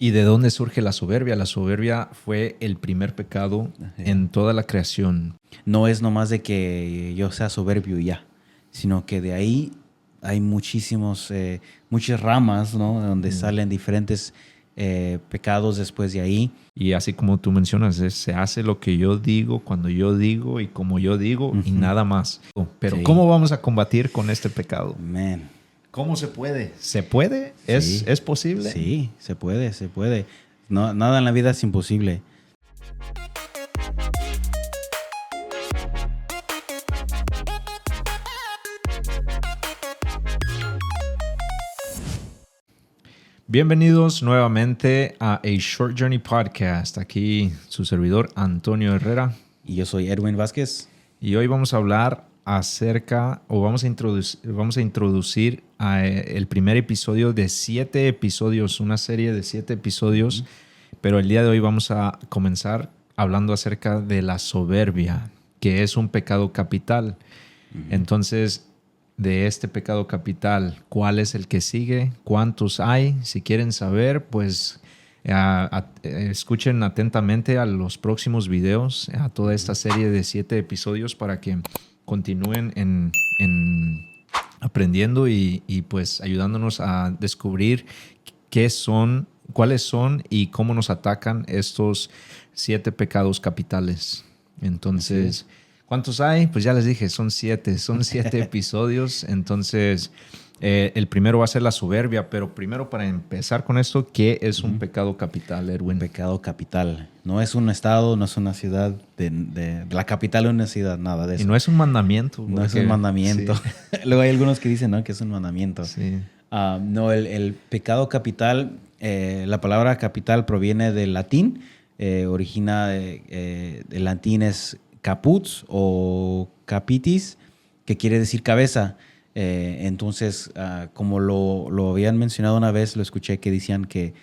¿Y de dónde surge la soberbia? La soberbia fue el primer pecado en toda la creación. No es nomás de que yo sea soberbio y ya, sino que de ahí hay muchas ramas, ¿no? Donde salen diferentes pecados después de ahí. Y así como tú mencionas, se hace lo que yo digo, cuando yo digo y como yo digo y nada más. Pero Sí. ¿cómo vamos a combatir con este pecado? Man. ¿Cómo se puede? ¿Se puede? Sí. ¿Es posible? Sí, se puede. No, nada en la vida es imposible. Bienvenidos nuevamente a A Short Journey Podcast. Aquí su servidor Antonio Herrera. Y yo soy Edwin Vázquez. Y hoy vamos a hablar vamos a introducir el primer episodio de 7 episodios, una serie de 7 episodios. Pero el día de hoy vamos a comenzar hablando acerca de la soberbia, que es un pecado capital. Entonces, de este pecado capital, ¿cuál es el que sigue? ¿Cuántos hay? Si quieren saber, pues escuchen atentamente a los próximos videos, a toda esta serie de 7 episodios para que continúen en aprendiendo y pues ayudándonos a descubrir cuáles son y cómo nos atacan estos 7 pecados capitales. Entonces, ¿cuántos hay? Pues ya les dije, son 7 episodios. Entonces, el primero va a ser la soberbia, pero primero para empezar con esto, ¿qué es un pecado capital, Erwin? Un pecado capital. No es un estado, no es una ciudad, de la capital de una ciudad, nada de eso. Y no es un mandamiento. No es un mandamiento. Sí. Luego hay algunos que dicen, ¿no?, que es un mandamiento. Sí. No, el pecado capital, la palabra capital proviene del latín, del latín es caput o capitis, que quiere decir cabeza. Entonces, como lo habían mencionado una vez, lo escuché que decían que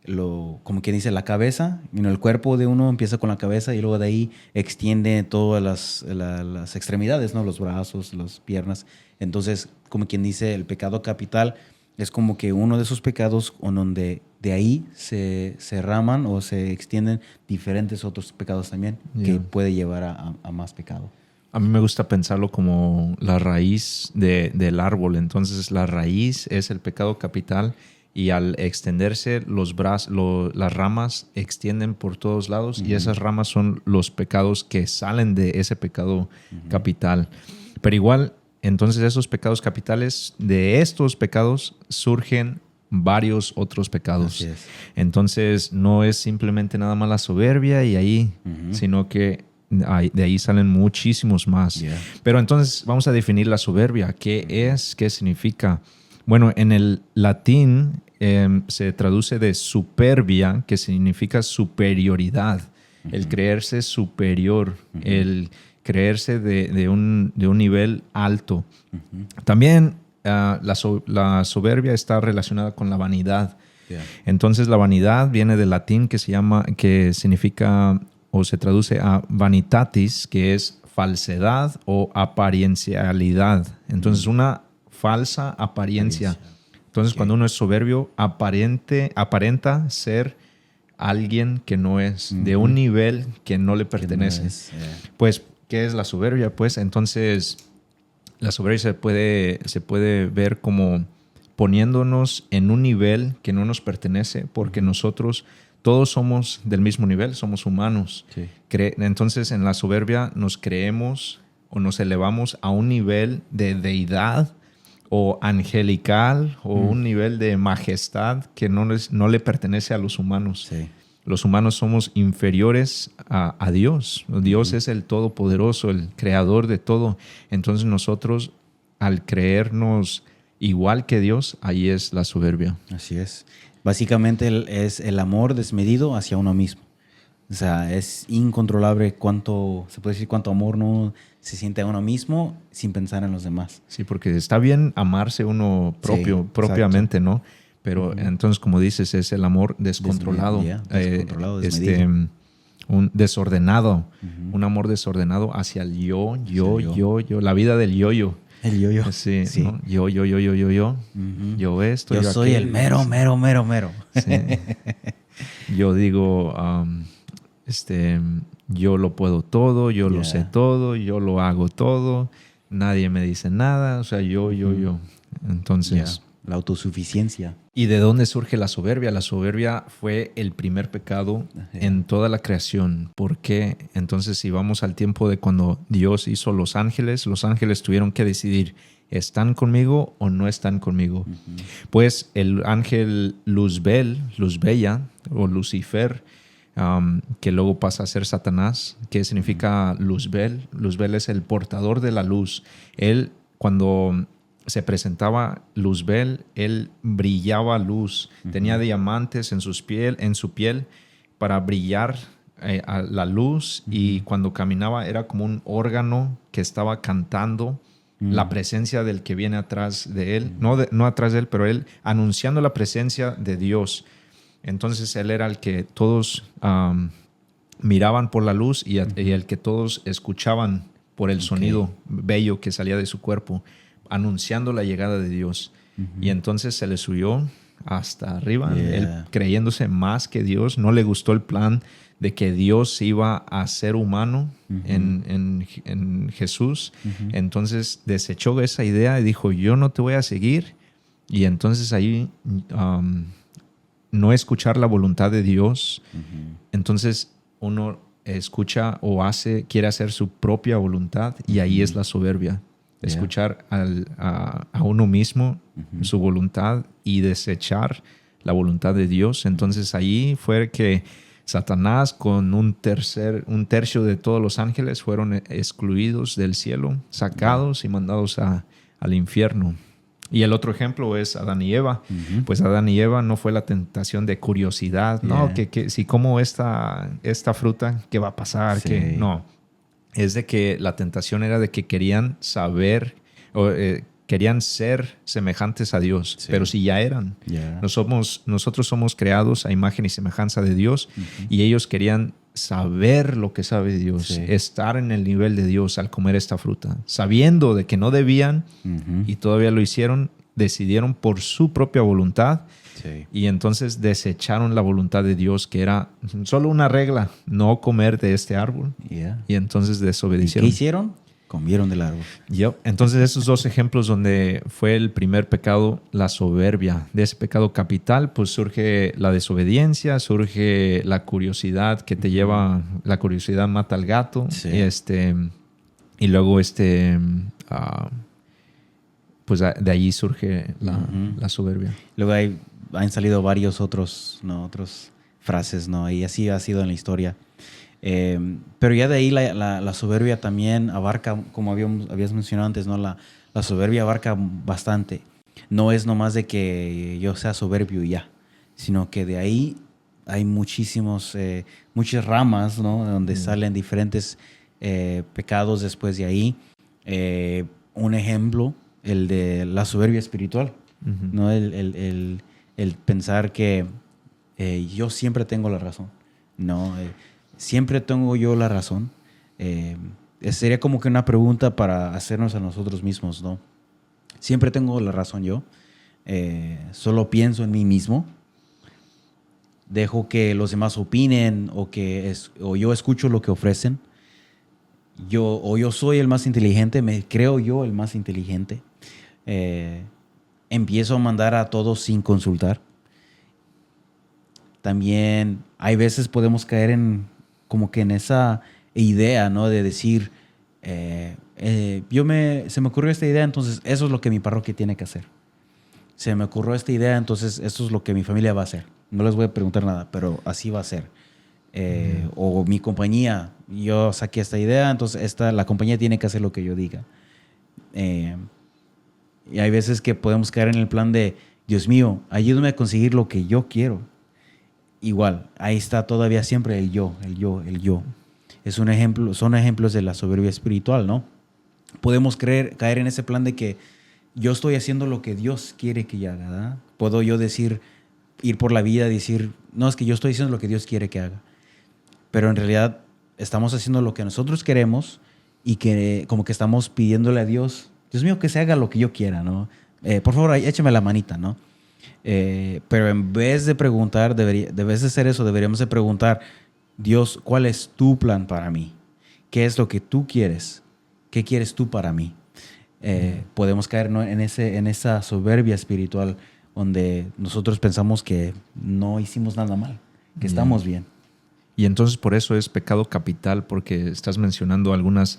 como quien dice, la cabeza, el cuerpo de uno empieza con la cabeza y luego de ahí extiende todas las extremidades, ¿no?, los brazos, las piernas. Entonces, como quien dice, el pecado capital es como que uno de esos pecados donde de ahí se raman o se extienden diferentes otros pecados también, que puede llevar a más pecado. A mí me gusta pensarlo como la raíz del árbol. Entonces, la raíz es el pecado capital y al extenderse las ramas extienden por todos lados y esas ramas son los pecados que salen de ese pecado capital. Pero igual, entonces esos pecados capitales, de estos pecados surgen varios otros pecados. Así es. Entonces, no es simplemente nada más la soberbia y ahí, sino que de ahí salen muchísimos más. Yeah. Pero entonces vamos a definir la soberbia. ¿Qué es? ¿Qué significa? Bueno, en el latín se traduce de superbia, que significa superioridad. El creerse superior, el creerse de un nivel alto. También la soberbia está relacionada con la vanidad. Yeah. Entonces la vanidad viene del latín que significa o se traduce a vanitatis, que es falsedad o apariencialidad. Entonces, una falsa apariencia. Entonces, cuando uno es soberbio, aparenta ser alguien que no es, de un nivel que no le pertenece. No es, Pues, ¿qué es la soberbia? Pues, entonces, la soberbia se puede ver como poniéndonos en un nivel que no nos pertenece, porque nosotros todos somos del mismo nivel, somos humanos. Sí. Entonces, en la soberbia nos creemos o nos elevamos a un nivel de deidad o angelical o un nivel de majestad que no le pertenece a los humanos. Sí. Los humanos somos inferiores a Dios. Dios es el todopoderoso, el creador de todo. Entonces, nosotros, al creernos igual que Dios, ahí es la soberbia. Así es. Básicamente es el amor desmedido hacia uno mismo. O sea, es incontrolable cuánto amor no se siente a uno mismo sin pensar en los demás. Sí, porque está bien amarse uno propiamente, ¿no? Pero entonces, como dices, es el amor descontrolado. Descontrolado, desmedido. Un desordenado. Un amor desordenado hacia el yo. La vida del yo-yo. El yo-yo. Sí, Sí. ¿no? Yo esto, Yo soy aquello. el mero. Sí. Yo digo, yo lo puedo todo, yo lo sé todo, yo lo hago todo, nadie me dice nada, o sea, yo. Entonces... La autosuficiencia. ¿Y de dónde surge la soberbia? La soberbia fue el primer pecado en toda la creación. ¿Por qué? Entonces, si vamos al tiempo de cuando Dios hizo los ángeles tuvieron que decidir, ¿están conmigo o no están conmigo? Pues el ángel Luzbella o Lucifer, que luego pasa a ser Satanás, que significa Luzbel. Luzbel es el portador de la luz. Él, cuando se presentaba Luzbel, él brillaba luz, tenía diamantes en su piel para brillar a la luz, y cuando caminaba era como un órgano que estaba cantando la presencia del que viene atrás de él, no atrás de él, pero él anunciando la presencia de Dios. Entonces él era el que todos miraban por la luz y el que todos escuchaban por el sonido bello que salía de su cuerpo, anunciando la llegada de Dios. Y entonces se le subió hasta arriba, él creyéndose más que Dios. No le gustó el plan de que Dios iba a ser humano en Jesús. Entonces desechó esa idea y dijo, yo no te voy a seguir. Y entonces ahí no escuchar la voluntad de Dios. Entonces uno escucha o quiere hacer su propia voluntad, y ahí es la soberbia. Escuchar a uno mismo, su voluntad, y desechar la voluntad de Dios. Entonces ahí fue que Satanás con un tercio de todos los ángeles fueron excluidos del cielo, sacados y mandados al infierno. Y el otro ejemplo es Adán y Eva. Pues Adán y Eva no fue la tentación de curiosidad, no, que si como esta fruta, ¿qué va a pasar? Que no. Es de que la tentación era de que querían saber o querían ser semejantes a Dios, pero si ya eran. Nosotros somos creados a imagen y semejanza de Dios, y ellos querían saber lo que sabe Dios, estar en el nivel de Dios al comer esta fruta, sabiendo de que no debían y todavía lo hicieron. Decidieron por su propia voluntad. Y entonces desecharon la voluntad de Dios, que era solo una regla, no comer de este árbol. Y entonces desobedecieron. ¿Qué hicieron? Comieron del árbol. Entonces esos dos ejemplos donde fue el primer pecado, la soberbia. De ese pecado capital, pues surge la desobediencia, surge la curiosidad que te lleva, la curiosidad mata al gato. Y luego pues de allí surge la soberbia. Luego han salido varios otras frases, ¿no? Y así ha sido en la historia. Pero ya de ahí la soberbia también abarca, como habías mencionado antes, ¿no? La soberbia abarca bastante. No es nomás de que yo sea soberbio y ya, sino que de ahí hay muchas ramas, ¿no? Donde salen diferentes pecados después de ahí. Un ejemplo, el de la soberbia espiritual, ¿no? El pensar que yo siempre tengo la razón, ¿no? Siempre tengo yo la razón. Sería como que una pregunta para hacernos a nosotros mismos, ¿no? Siempre tengo la razón yo. Solo pienso en mí mismo. Dejo que los demás opinen o yo escucho lo que ofrecen. Yo soy el más inteligente, me creo yo el más inteligente. Empiezo a mandar a todos sin consultar. También hay veces podemos caer en esa idea, ¿no? De decir, se me ocurrió esta idea, entonces eso es lo que mi parroquia tiene que hacer. Se me ocurrió esta idea, entonces esto es lo que mi familia va a hacer. No les voy a preguntar nada, pero así va a ser. O mi compañía, yo saqué esta idea, entonces la compañía tiene que hacer lo que yo diga. Y hay veces que podemos caer en el plan de, Dios mío, ayúdame a conseguir lo que yo quiero. Igual, ahí está todavía siempre el yo. Son ejemplos de la soberbia espiritual, ¿no? Podemos caer en ese plan de que yo estoy haciendo lo que Dios quiere que yo haga, ¿verdad? Puedo yo ir por la vida y decir, no, es que yo estoy haciendo lo que Dios quiere que haga. Pero en realidad estamos haciendo lo que nosotros queremos y que como que estamos pidiéndole a Dios, Dios mío, que se haga lo que yo quiera, ¿no? Por favor, échame la manita, ¿no? Pero en vez de preguntar, debes de hacer eso, deberíamos de preguntar, Dios, ¿cuál es tu plan para mí? ¿Qué es lo que tú quieres? ¿Qué quieres tú para mí? Podemos caer, ¿no?, en esa soberbia espiritual donde nosotros pensamos que no hicimos nada mal, que estamos bien. Y entonces por eso es pecado capital, porque estás mencionando algunos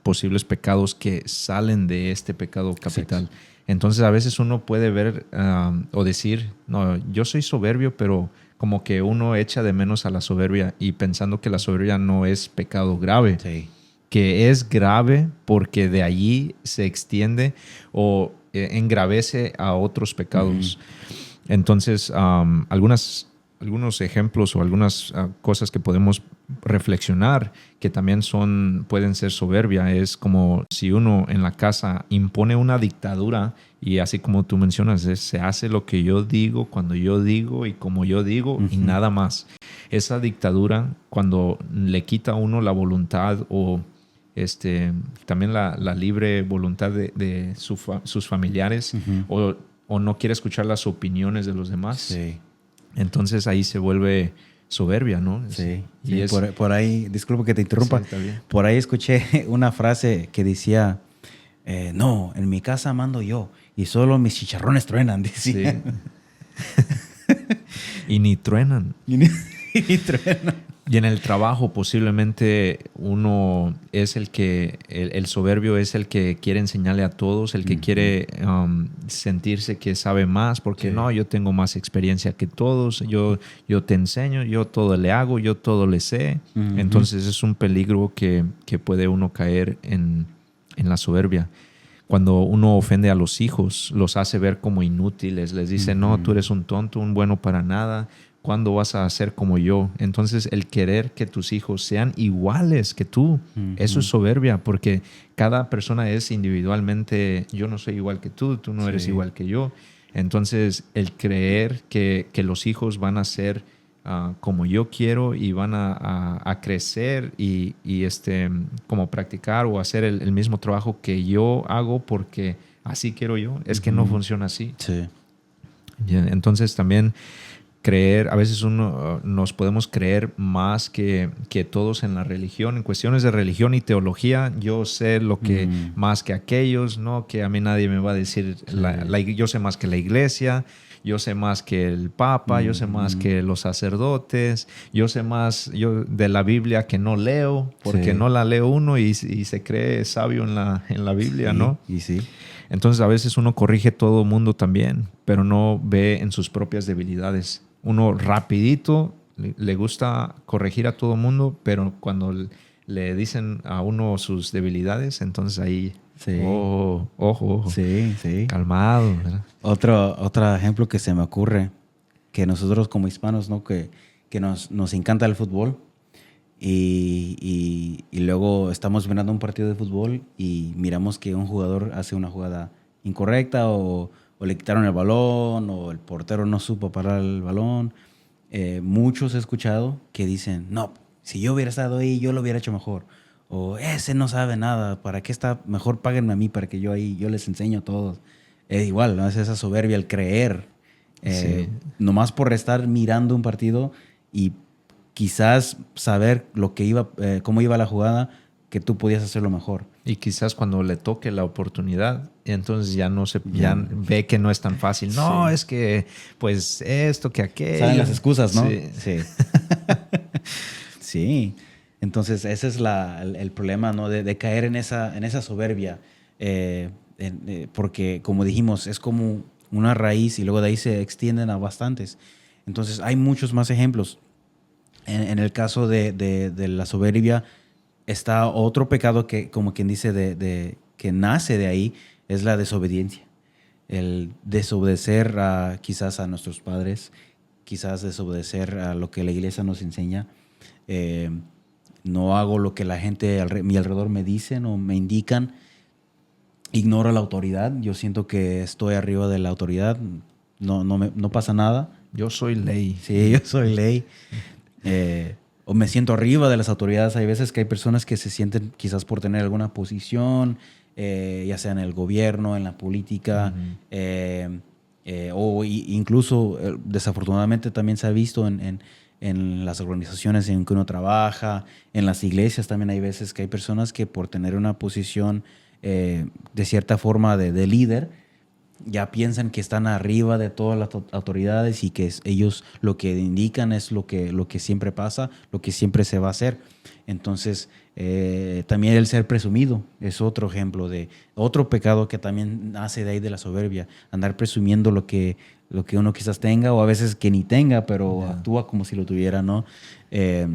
posibles pecados que salen de este pecado capital. Exacto. Entonces a veces uno puede ver o decir, no, yo soy soberbio, pero como que uno echa de menos a la soberbia y pensando que la soberbia no es pecado grave. Sí. Que es grave porque de allí se extiende o engravece a otros pecados. Entonces, algunos ejemplos o algunas cosas que podemos reflexionar que también pueden ser soberbia es como si uno en la casa impone una dictadura y así como tú mencionas, se hace lo que yo digo, cuando yo digo y como yo digo y nada más. Esa dictadura, cuando le quita a uno la voluntad o también la libre voluntad de sus familiares o no quiere escuchar las opiniones de los demás, Sí. entonces ahí se vuelve soberbia, ¿no? Sí, Y es, por ahí, disculpa que te interrumpa, sí, está bien. por ahí escuché una frase que decía, no, en mi casa mando yo y solo mis chicharrones truenan, decía. Sí. Y ni truenan. Y truenan. Y en el trabajo posiblemente uno es el soberbio es el que quiere enseñarle a todos, el que quiere sentirse que sabe más, porque no, yo tengo más experiencia que todos, yo te enseño, yo todo le hago, yo todo le sé. Entonces es un peligro que puede uno caer en la soberbia. Cuando uno ofende a los hijos, los hace ver como inútiles, les dice, no, tú eres un tonto, un bueno para nada. ¿Cuándo vas a ser como yo? Entonces, el querer que tus hijos sean iguales que tú, eso es soberbia, porque cada persona es individualmente, yo no soy igual que tú no eres igual que yo. Entonces, el creer que los hijos van a ser como yo quiero y van a crecer y como practicar o hacer el mismo trabajo que yo hago porque así quiero yo, es que no funciona así. Sí. Entonces, también a veces nos podemos creer más que todos en la religión. En cuestiones de religión y teología, yo sé lo que más que aquellos, ¿no? Que a mí nadie me va a decir, yo sé más que la iglesia, yo sé más que el papa, yo sé más que los sacerdotes, yo sé más de la Biblia que no leo, porque no la leo uno y se cree sabio en la Biblia, ¿no? Y sí. Entonces a veces uno corrige a todo mundo también, pero no ve en sus propias debilidades. Uno rapidito le gusta corregir a todo mundo, pero cuando le dicen a uno sus debilidades, entonces ahí, ojo, Sí. calmado, ¿verdad? Otro ejemplo que se me ocurre, que nosotros como hispanos, ¿no? que nos encanta el fútbol y luego estamos mirando un partido de fútbol y miramos que un jugador hace una jugada incorrecta o le quitaron el balón o el portero no supo parar el balón. Muchos he escuchado que dicen, no, si yo hubiera estado ahí, yo lo hubiera hecho mejor. O ese no sabe nada, ¿para qué está? Mejor páguenme a mí para que yo les enseño a todos. Igual, ¿no? Es esa soberbia, el creer. Nomás por estar mirando un partido y quizás saber cómo iba la jugada, que tú podías hacerlo mejor. Y quizás cuando le toque la oportunidad, entonces ya ve que no es tan fácil. No, es que pues esto, que aquello. Saben las excusas, ¿no? Sí. Sí. Entonces ese es el problema, ¿no? De caer en esa soberbia. Porque como dijimos, es como una raíz y luego de ahí se extienden a bastantes. Entonces hay muchos más ejemplos. En el caso de la soberbia, está otro pecado que, como quien dice, que nace de ahí, es la desobediencia. El desobedecer quizás a nuestros padres, quizás desobedecer a lo que la iglesia nos enseña. No hago lo que la gente a mi alrededor me dicen o me indican. Ignoro la autoridad. Yo siento que estoy arriba de la autoridad. No pasa nada. Yo soy ley. Sí, yo soy ley. O me siento arriba de las autoridades. Hay veces que hay personas que se sienten quizás por tener alguna posición, ya sea en el gobierno, en la política, Incluso desafortunadamente también se ha visto en las organizaciones en que uno trabaja, en las iglesias también hay veces que hay personas que por tener una posición de cierta forma de líder, ya piensan que están arriba de todas las autoridades y que ellos lo que indican es lo que siempre pasa, lo que siempre se va a hacer. Entonces, también el ser presumido es otro ejemplo de otro pecado que también nace de ahí de la soberbia, andar presumiendo lo que uno quizás tenga o a veces que ni tenga, pero actúa como si lo tuviera, ¿no? Eh,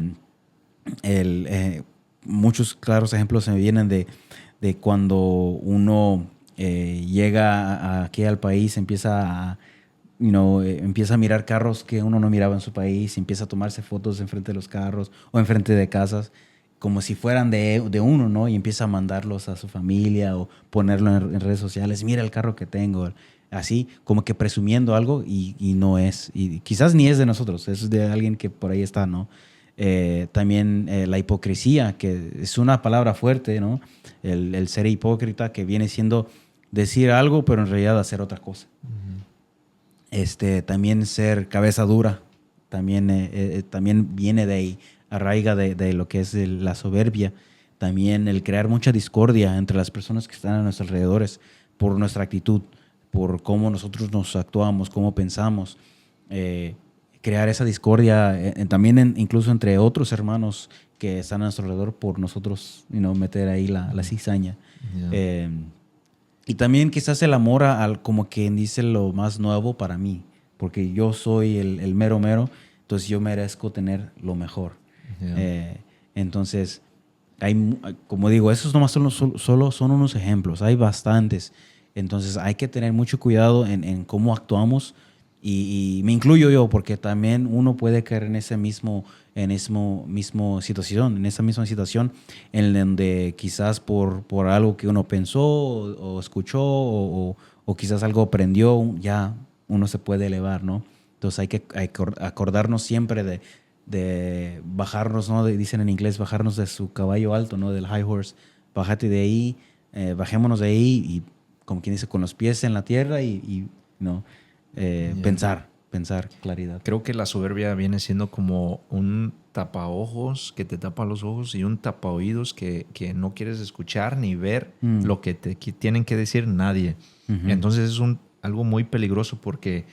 Muchos claros ejemplos se me vienen de cuando uno llega aquí al país, empieza a mirar carros que uno no miraba en su país, empieza a tomarse fotos enfrente de los carros o enfrente de casas, como si fueran de uno, ¿no? Y empieza a mandarlos a su familia o ponerlo en redes sociales. Mira el carro que tengo. Así, como que presumiendo algo y no es. Y quizás ni es de nosotros, es de alguien que por ahí está, ¿no? También la hipocresía, que es una palabra fuerte, ¿no? El ser hipócrita, que viene siendo decir algo, pero en realidad hacer otra cosa. También ser cabeza dura, también viene de ahí, arraiga de lo que es la soberbia. También el crear mucha discordia entre las personas que están a nuestros alrededores por nuestra actitud, por cómo nosotros nos actuamos, cómo pensamos. Crear esa discordia también incluso entre otros hermanos que están a nuestro alrededor por nosotros meter ahí la cizaña. Yeah. Y también quizás el amor al como quien dice lo más nuevo para mí, porque yo soy el mero mero, entonces yo merezco tener lo mejor. Yeah. Entonces, como digo, esos nomás solo son unos ejemplos, hay bastantes. Entonces hay que tener mucho cuidado en cómo actuamos y me incluyo yo porque también uno puede caer en esa misma situación en donde quizás por algo que uno pensó o escuchó o quizás algo aprendió, ya uno se puede elevar, ¿no? Entonces hay que acordarnos siempre de bajarnos, ¿no? Dicen en inglés, bajarnos de su caballo alto, ¿no? Del high horse. Bájate de ahí, bajémonos de ahí y como quien dice, con los pies en la tierra y ¿no? Pensar, claridad. Creo que la soberbia viene siendo como un tapaojos que te tapa los ojos y un tapaoídos que no quieres escuchar ni ver lo que te tienen que decir nadie. Entonces es algo muy peligroso porque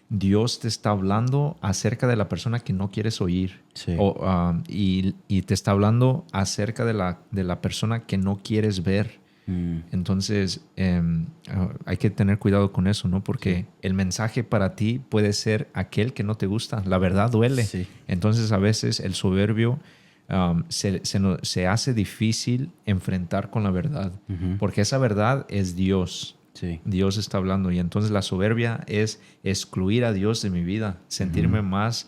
Dios te está hablando acerca de la persona que no quieres oír. Sí. Y te está hablando acerca de la persona que no quieres ver. Entonces hay que tener cuidado con eso, ¿no? Porque el mensaje para ti puede ser aquel que no te gusta. La verdad duele. Sí. Entonces a veces el soberbio se hace difícil enfrentar con la verdad, porque esa verdad es Dios. Sí. Dios está hablando y entonces la soberbia es excluir a Dios de mi vida, sentirme más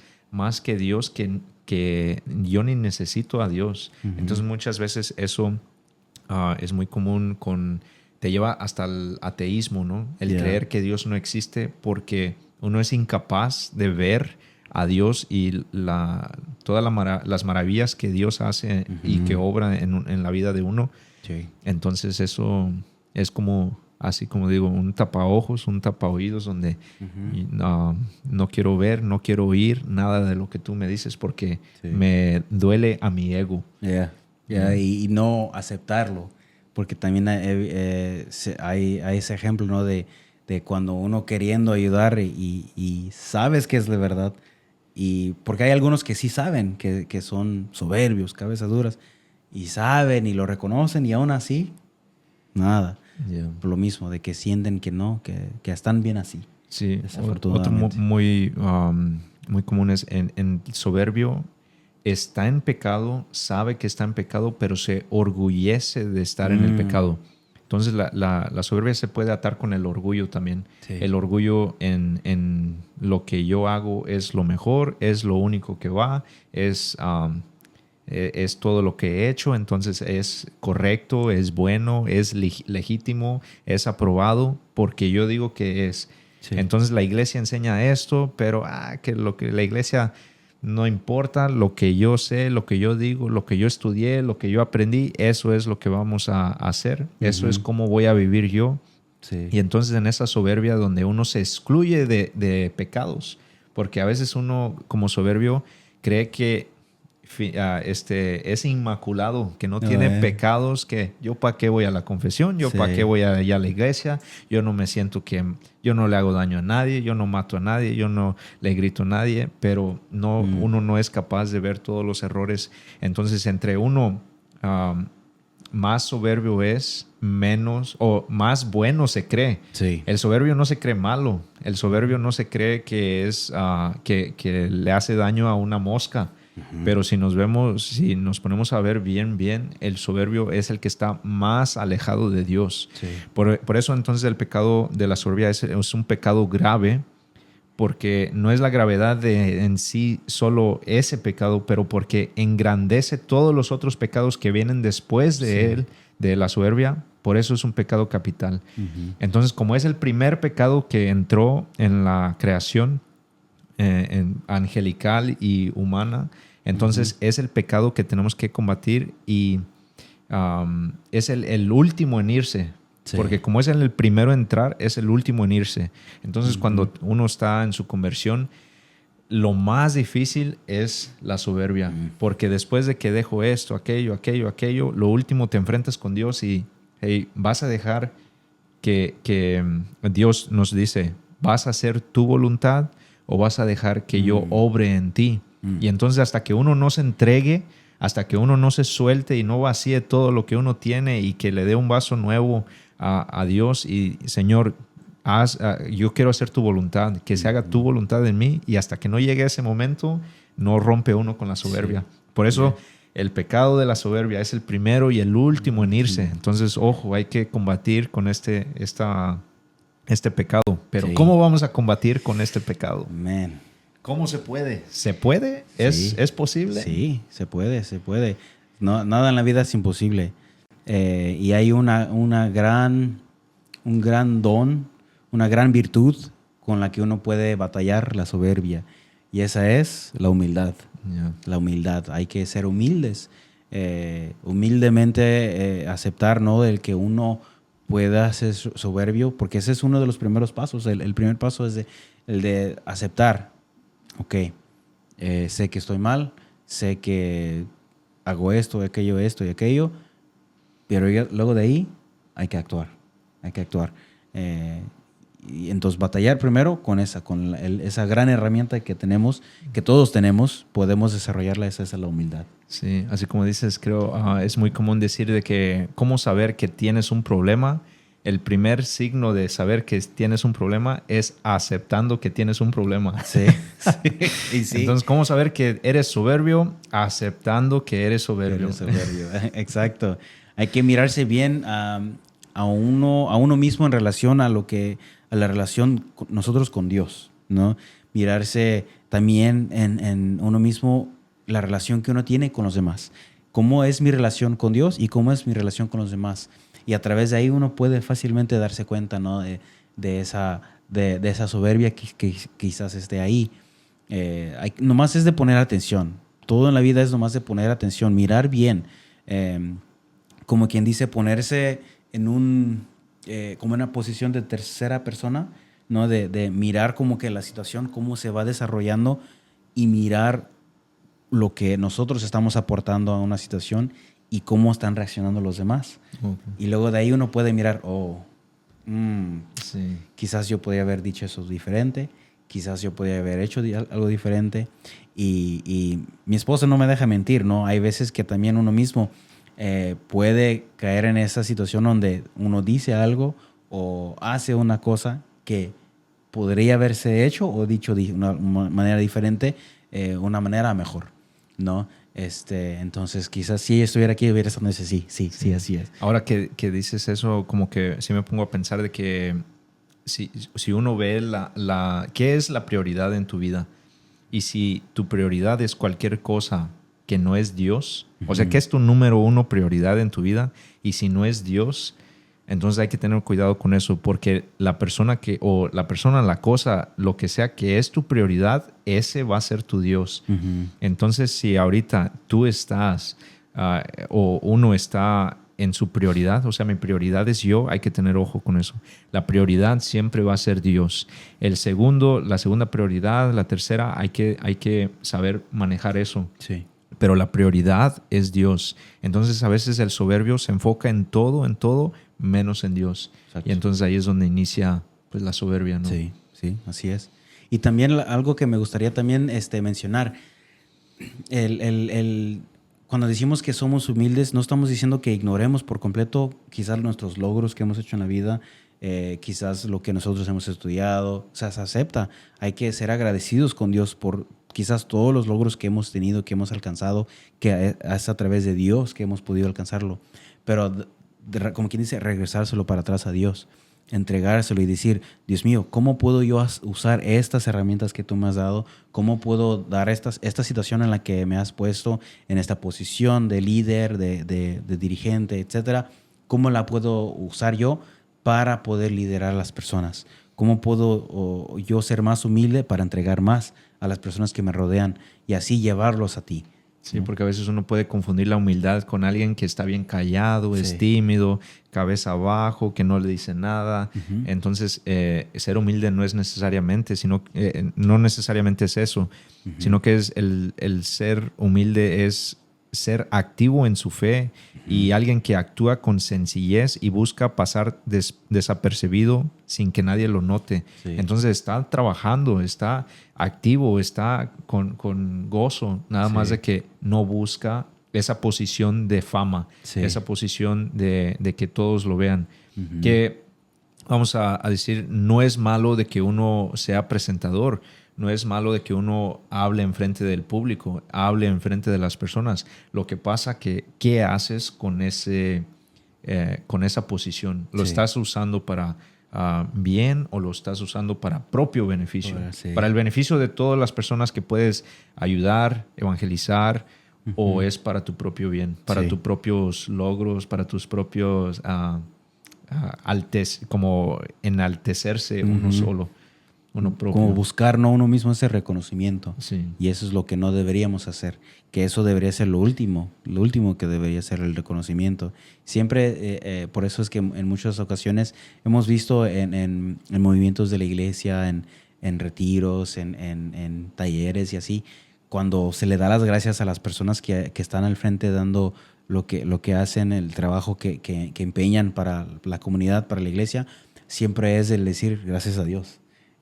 que Dios, que yo ni necesito a Dios. Entonces muchas veces eso es muy común te lleva hasta el ateísmo, ¿no? El creer que Dios no existe porque uno es incapaz de ver a Dios y todas las maravillas que Dios hace y que obra en la vida de uno. Sí. Entonces eso es así como digo, un tapaojos, un tapaoídos donde no quiero ver, no quiero oír nada de lo que tú me dices porque me duele a mi ego. Y no aceptarlo, porque también hay ese ejemplo, ¿no? de cuando uno queriendo ayudar y sabes que es de verdad, y porque hay algunos que sí saben que son soberbios, cabezas duras, y saben y lo reconocen y aún así, nada. Por lo mismo, de que sienten que no, que están bien así. Sí, desafortunadamente. Otro muy común es en soberbio. Está en pecado, sabe que está en pecado, pero se orgullece de estar en el pecado. Entonces la soberbia se puede atar con el orgullo también. Sí. El orgullo en lo que yo hago es lo mejor, es lo único que va, es todo lo que he hecho, entonces es correcto, es bueno, es legítimo, es aprobado porque yo digo que es. Sí. Entonces la iglesia enseña esto, pero que lo que la iglesia... No importa lo que yo sé, lo que yo digo, lo que yo estudié, lo que yo aprendí, eso es lo que vamos a hacer. Eso es cómo voy a vivir yo. Sí. Y entonces en esa soberbia donde uno se excluye de pecados, porque a veces uno como soberbio cree que es inmaculado, que no tiene pecados, que yo para qué voy a la confesión, yo para qué voy allá a la iglesia, yo no me siento que yo no le hago daño a nadie, yo no mato a nadie, yo no le grito a nadie, pero no, uno no es capaz de ver todos los errores. Entonces entre uno más soberbio es, menos o más bueno se cree. Sí. El soberbio no se cree malo, el soberbio no se cree que es que le hace daño a una mosca. Pero si nos ponemos a ver bien, el soberbio es el que está más alejado de Dios. Sí. Por eso entonces el pecado de la soberbia es un pecado grave, porque no es la gravedad en sí solo ese pecado, pero porque engrandece todos los otros pecados que vienen después de él, de la soberbia. Por eso es un pecado capital. Entonces, como es el primer pecado que entró en la creación angelical y humana, entonces es el pecado que tenemos que combatir y es el último en irse. Sí. Porque como es el primero en entrar, es el último en irse. Entonces cuando uno está en su conversión, lo más difícil es la soberbia. Porque después de que dejo esto, aquello, lo último te enfrentas con Dios y vas a dejar que Dios nos dice, ¿vas a hacer tu voluntad o vas a dejar que yo obre en ti? Y entonces hasta que uno no se entregue, hasta que uno no se suelte y no vacíe todo lo que uno tiene y que le dé un vaso nuevo a Dios y Señor, yo quiero hacer tu voluntad, que se haga tu voluntad en mí, y hasta que no llegue ese momento no rompe uno con la soberbia. Por eso el pecado de la soberbia es el primero y el último en irse. Entonces, ojo, hay que combatir con este pecado. Pero ¿cómo vamos a combatir con este pecado? Man. ¿Cómo se puede? ¿Se puede? ¿Es posible? Sí, se puede. No, nada en la vida es imposible. Y hay un gran don, una gran virtud con la que uno puede batallar la soberbia. Y esa es la humildad. Yeah. La humildad. Hay que ser humildes. Humildemente aceptar, ¿no?, el que uno pueda ser soberbio, porque ese es uno de los primeros pasos. El primer paso es el de aceptar. Ok, sé que estoy mal, sé que hago esto, aquello, pero luego de ahí hay que actuar. Y entonces batallar primero con esa gran herramienta que tenemos, que todos tenemos, podemos desarrollarla, esa es la humildad. Sí, así como dices, creo es muy común decir de que cómo saber que tienes un problema. El primer signo de saber que tienes un problema es aceptando que tienes un problema. Sí. Y sí. Entonces, ¿cómo saber que eres soberbio? Aceptando que eres soberbio. Exacto. Hay que mirarse bien a uno mismo en relación a la relación nosotros con Dios, ¿no? Mirarse también en uno mismo, la relación que uno tiene con los demás. ¿Cómo es mi relación con Dios y cómo es mi relación con los demás? Y a través de ahí uno puede fácilmente darse cuenta, ¿no?, de esa soberbia que quizás esté ahí. Nomás es de poner atención. Todo en la vida es nomás de poner atención, mirar bien. Como quien dice, ponerse en como una posición de tercera persona, ¿no?, de mirar como que la situación, cómo se va desarrollando y mirar lo que nosotros estamos aportando a una situación y cómo están reaccionando los demás. Okay. Y luego de ahí uno puede mirar, quizás yo podría haber dicho eso diferente, quizás yo podría haber hecho algo diferente. Y mi esposa no me deja mentir, ¿no? Hay veces que también uno mismo puede caer en esa situación donde uno dice algo o hace una cosa que podría haberse hecho o dicho de una manera diferente, una manera mejor, ¿no? Entonces quizás si estuviera aquí hubiera estado sí, así es. Ahora que dices eso, como que sí me pongo a pensar de que si uno ve ¿qué es la prioridad en tu vida? Y si tu prioridad es cualquier cosa que no es Dios, o sea, ¿qué es tu número uno prioridad en tu vida? Y si no es Dios, entonces hay que tener cuidado con eso, porque la persona, la cosa, lo que sea que es tu prioridad, ese va a ser tu Dios. Entonces, si ahorita tú estás o uno está en su prioridad. O sea, mi prioridad es yo, hay que tener ojo con eso. La prioridad siempre va a ser Dios. La segunda prioridad, la tercera, hay que saber manejar eso. Sí. Pero la prioridad es Dios. Entonces a veces el soberbio se enfoca en todo, menos en Dios. Exacto. Y entonces ahí es donde inicia pues la soberbia, ¿no? Sí, sí, así es. Y también algo que me gustaría también mencionar, cuando decimos que somos humildes, no estamos diciendo que ignoremos por completo quizás nuestros logros que hemos hecho en la vida, quizás lo que nosotros hemos estudiado. O sea, se acepta. Hay que ser agradecidos con Dios por quizás todos los logros que hemos tenido, que hemos alcanzado, que es a través de Dios que hemos podido alcanzarlo. Pero, como quien dice, regresárselo para atrás a Dios, entregárselo y decir, Dios mío, ¿cómo puedo yo usar estas herramientas que tú me has dado? ¿Cómo puedo dar esta situación en la que me has puesto en esta posición de líder, de dirigente, etcétera? ¿Cómo la puedo usar yo para poder liderar a las personas? ¿Cómo puedo yo ser más humilde para entregar más a las personas que me rodean y así llevarlos a ti? Sí, porque a veces uno puede confundir la humildad con alguien que está bien callado, Sí. es tímido, cabeza abajo, que no le dice nada. Ujú. Entonces, ser humilde no es necesariamente, no necesariamente es eso, sino que es el ser humilde es ser activo en su fe y alguien que actúa con sencillez y busca pasar desapercibido sin que nadie lo note. Sí. Entonces está trabajando, está activo, está con gozo, nada Sí. más de que no busca esa posición de fama, Sí. esa posición de que todos lo vean. Ujú. Que vamos a decir, no es malo de que uno sea presentador, no es malo de que uno hable enfrente del público, hable enfrente de las personas. Lo que pasa que, ¿qué haces con esa posición? ¿Lo Sí. estás usando para bien o lo estás usando para propio beneficio? Sí. Para el beneficio de todas las personas que puedes ayudar, evangelizar, o es para tu propio bien, para Sí. tus propios logros, para tus propios como enaltecerse uno solo, uno propio. Como buscar no uno mismo ese reconocimiento. Sí. Y eso es lo que no deberíamos hacer. Que eso debería ser lo último que debería ser el reconocimiento. Siempre, por eso es que en muchas ocasiones hemos visto en movimientos de la iglesia, en retiros, en talleres y así, cuando se le da las gracias a las personas que están al frente dando lo que hacen, el trabajo que empeñan para la comunidad, para la iglesia, siempre es el decir gracias a Dios.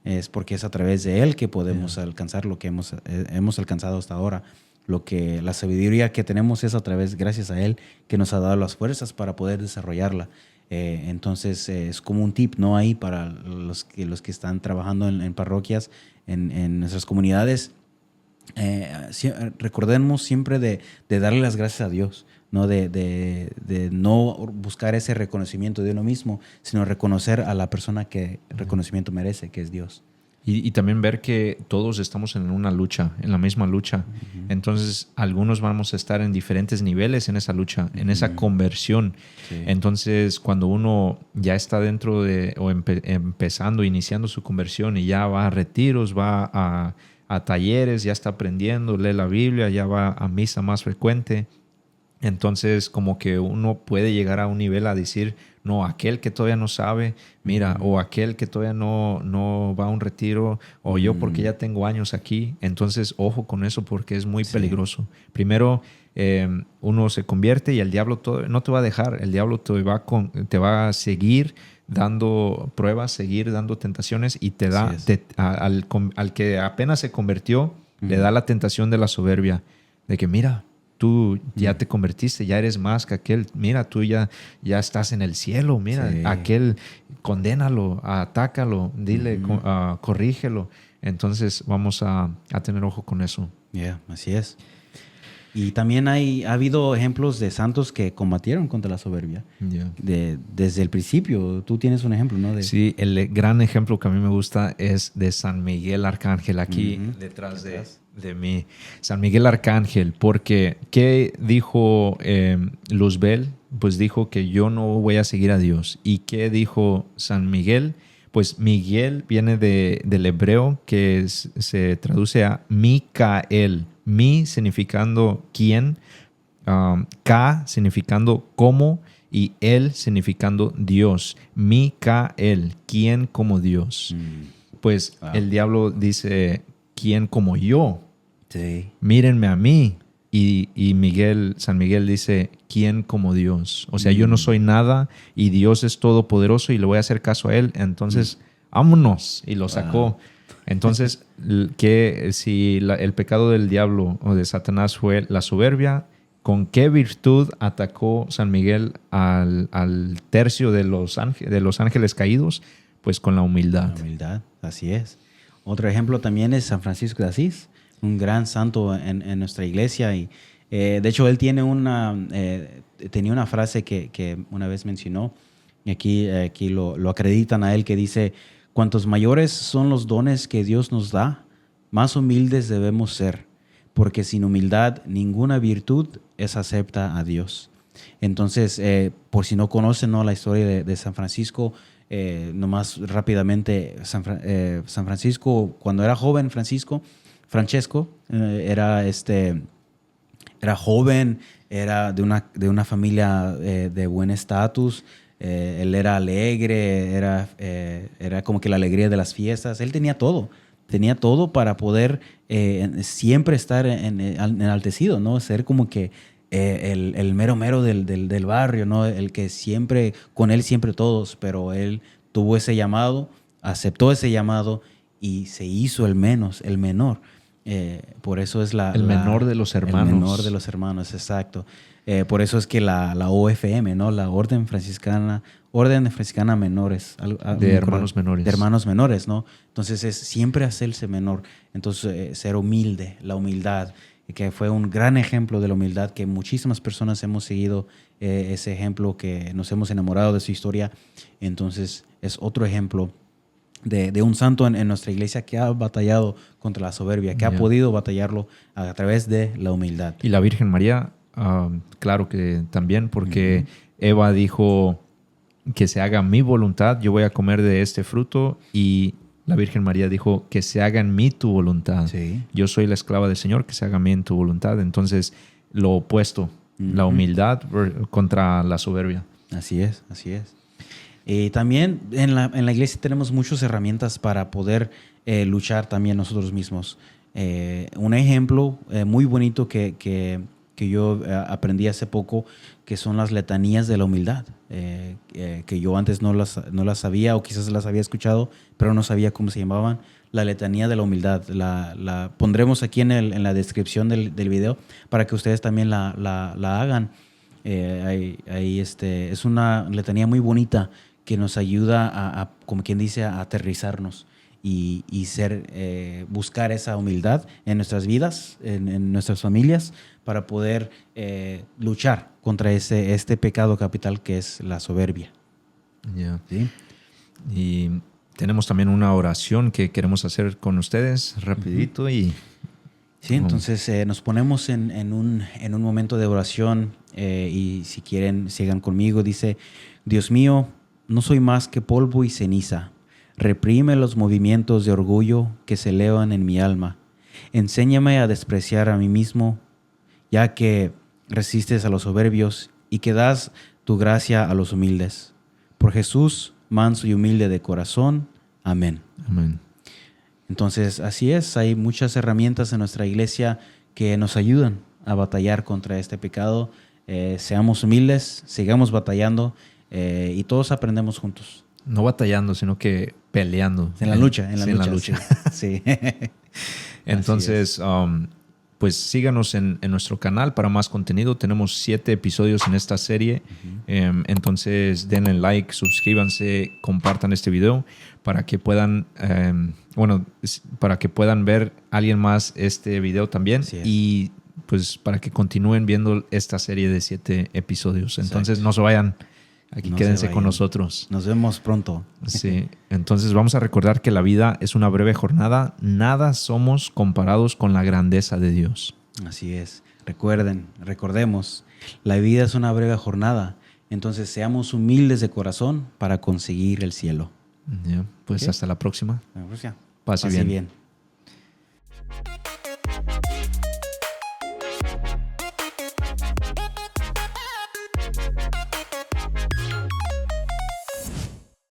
Es porque es a través de Él que podemos alcanzar lo que hemos alcanzado hasta ahora. La sabiduría que tenemos es gracias a Él, que nos ha dado las fuerzas para poder desarrollarla. Entonces es como un tip, ¿no? Ahí para los que están trabajando en parroquias, en nuestras comunidades. Recordemos siempre de darle las gracias a Dios, ¿no? De no buscar ese reconocimiento de uno mismo, sino reconocer a la persona que reconocimiento merece, que es Dios. Y también ver que todos estamos en una lucha, en la misma lucha. Entonces, algunos vamos a estar en diferentes niveles en esa lucha, en esa conversión. Sí. Entonces, cuando uno ya está dentro empezando, iniciando su conversión y ya va a retiros, va a talleres, ya está aprendiendo, lee la Biblia, ya va a misa más frecuente. Entonces, como que uno puede llegar a un nivel a decir, no, aquel que todavía no sabe, mira, o aquel que todavía no va a un retiro, o yo porque ya tengo años aquí. Entonces, ojo con eso porque es muy peligroso. Primero, uno se convierte y el diablo no te va a dejar. El diablo te va a seguir dando pruebas, seguir dando tentaciones y te da al que apenas se convirtió, le da la tentación de la soberbia, de que mira, tú ya te convertiste, ya eres más que aquel. Mira, tú ya estás en el cielo. Mira, aquel, condénalo, atácalo, dile, corrígelo. Entonces vamos a tener ojo con eso. Así es. Y también ha habido ejemplos de santos que combatieron contra la soberbia. Desde el principio. Tú tienes un ejemplo, ¿no? Sí, el gran ejemplo que a mí me gusta es de San Miguel Arcángel, aquí detrás de mí. San Miguel Arcángel, porque ¿qué dijo Luzbel? Pues dijo que yo no voy a seguir a Dios. ¿Y qué dijo San Miguel? Pues Miguel viene del hebreo que se traduce a Micael. Mi significando quién, Ka significando cómo y él significando Dios. Micael, ¿quién como Dios? Pues Wow. el diablo dice, ¿quién como yo? Sí. Mírenme a mí. Y San Miguel dice, ¿quién como Dios? O sea, yo no soy nada y Dios es todopoderoso y le voy a hacer caso a él. Entonces, vámonos. Y lo sacó. Wow. Entonces, que si el pecado del diablo o de Satanás fue la soberbia, ¿con qué virtud atacó San Miguel al tercio de los ángeles caídos? Pues con la humildad. La humildad, así es. Otro ejemplo también es San Francisco de Asís, un gran santo en nuestra iglesia. Y, de hecho, él tenía una frase que una vez mencionó, y aquí lo acreditan a él, que dice, cuantos mayores son los dones que Dios nos da, más humildes debemos ser, porque sin humildad ninguna virtud es acepta a Dios. Entonces, por si no conocen, ¿no?, la historia de San Francisco, nomás rápidamente, San Francisco, cuando era joven, Francesco, era joven, era de una familia de buen estatus, él era alegre, era como que la alegría de las fiestas, él tenía todo para poder siempre estar enaltecido, ¿no? Ser como que el mero mero del barrio, ¿no? El que siempre, con él siempre todos, pero él tuvo ese llamado, aceptó ese llamado y se hizo el menor. Por eso es El menor de los hermanos. El menor de los hermanos, exacto. Por eso es que la OFM, ¿no? La Orden Franciscana Menores. De hermanos menores. De hermanos menores, ¿no? Entonces es siempre hacerse menor. Entonces ser humilde, la humildad, que fue un gran ejemplo de la humildad, que muchísimas personas hemos seguido ese ejemplo, que nos hemos enamorado de su historia. Entonces es otro ejemplo de un santo en nuestra iglesia que ha batallado contra la soberbia, que ha podido batallarlo a través de la humildad. Y la Virgen María, claro que también, porque Eva dijo que se haga mi voluntad, yo voy a comer de este fruto, y la Virgen María dijo que se haga en mí tu voluntad. Sí. Yo soy la esclava del Señor, que se haga en mí en tu voluntad. Entonces, lo opuesto, la humildad contra la soberbia. Así es, así es. También en la iglesia tenemos muchas herramientas para poder luchar también nosotros mismos. Un ejemplo muy bonito que yo aprendí hace poco, que son las letanías de la humildad, que yo antes no las sabía, o quizás las había escuchado, pero no sabía cómo se llamaban. La letanía de la humildad la pondremos aquí en la descripción del video para que ustedes también la hagan. Es una letanía muy bonita que nos ayuda a como quien dice, a aterrizarnos y buscar esa humildad en nuestras vidas, en nuestras familias, para poder luchar contra este pecado capital que es la soberbia. Yeah. ¿Sí? Y tenemos también una oración que queremos hacer con ustedes rapidito. Sí, entonces nos ponemos en un momento de oración, y si quieren sigan conmigo. Dice: Dios mío, no soy más que polvo y ceniza. Reprime los movimientos de orgullo que se elevan en mi alma. Enséñame a despreciar a mí mismo, ya que resistes a los soberbios y que das tu gracia a los humildes. Por Jesús, manso y humilde de corazón. Amén. Amén. Entonces, así es. Hay muchas herramientas en nuestra iglesia que nos ayudan a batallar contra este pecado. Seamos humildes, sigamos batallando, y todos aprendemos juntos. No batallando, sino que peleando. En la lucha. Sí. Entonces, pues síganos en nuestro canal para más contenido. Tenemos 7 episodios en esta serie. Entonces, denle like, suscríbanse, compartan este video para que puedan, para que puedan ver alguien más este video también. Y pues para que continúen viendo esta serie de 7 episodios. Entonces, no se vayan. Aquí quédense con nosotros. Nos vemos pronto. Sí, entonces vamos a recordar que la vida es una breve jornada. Nada somos comparados con la grandeza de Dios. Así es. Recordemos, la vida es una breve jornada. Entonces seamos humildes de corazón para conseguir el cielo. Pues hasta la próxima. Pase bien. bien.